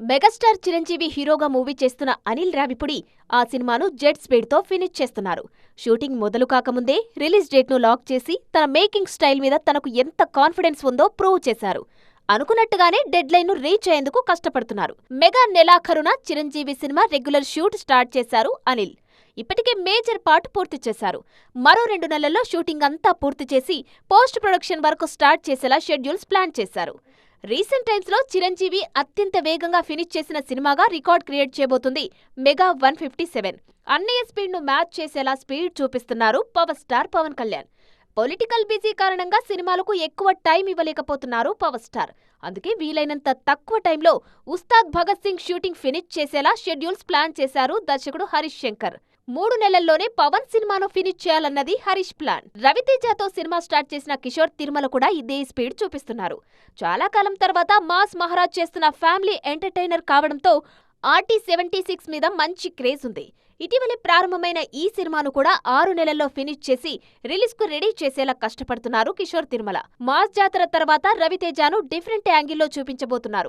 Megastar Chiranjeevi హీరోగా movie చేస్తున్న అనిల్ రావిపూడి ఆ సినిమాను జెట్ స్పీడ్తో ఫినిష్ చేస్తున్నారు. షూటింగ్ మొదలు కాకముందే రిలీజ్ డేట్ను లాక్ చేసి తన మేకింగ్ స్టైల్ మీద తనకు ఎంత కాన్ఫిడెన్స్ ఉందో ప్రూవ్ చేశారు. అనుకున్నట్టుగానే డెడ్ లైన్ను రీచ్ అయ్యేందుకు కష్టపడుతున్నారు. మెగా నెలాఖరున చిరంజీవి సినిమా రెగ్యులర్ షూట్ స్టార్ట్ చేశారు అనిల్. ఇప్పటికే మేజర్ పార్ట్ పూర్తి చేశారు. మరో 2 నెలల్లో షూటింగ్ అంతా పూర్తి చేసి పోస్ట్ ప్రొడక్షన్ వరకు స్టార్ట్ చేసేలా షెడ్యూల్స్ ప్లాన్ చేశారు. రీసెంట్ టైమ్స్ లో చిరంజీవి అత్యంత వేగంగా ఫినిష్ చేసిన సినిమాగా రికార్డ్ క్రియేట్ చేయబోతుంది మెగా 157. అన్నయ్య స్పీడ్ ను మ్యాచ్ చేసేలా స్పీడ్ చూపిస్తున్నారు power star Pawan Kalyan. Political busy కారణంగా సినిమాలకు ఎక్కువ టైం ఇవ్వలేకపోతున్నారు పవర్ స్టార్. అందుకే వీలైనంత తక్కువ టైంలో ఉస్తాద్ భగత్ సింగ్ షూటింగ్ ఫినిష్ చేసేలా షెడ్యూల్స్ ప్లాన్ చేశారు దర్శకుడు హరీష్ శంకర్. 3 నెలల్లోనే పవన్ సినిమాను ఫినిష్ చేయాలన్నది హరీష్ ప్లాన్. రవితేజతో సినిమా స్టార్ట్ చేసిన కిషోర్ తిరుమల కూడా ఇదే స్పీడ్ చూపిస్తున్నారు. చాలా కాలం తర్వాత మాస్ మహారాజ్ చేస్తున్న ఫ్యామిలీ ఎంటర్టైనర్ కావడంతో RT-76 మీద మంచి క్రేజ్ ఉంది. ఇటీవలే ప్రారంభమైన ఈ సినిమాను కూడా 6 నెలల్లో ఫినిష్ చేసి రిలీజ్ కు రెడీ చేసేలా కష్టపడుతున్నారు కిషోర్ తిరుమల. మాస్ జాతర తర్వాత రవితేజను డిఫరెంట్ యాంగిల్లో చూపించబోతున్నారు.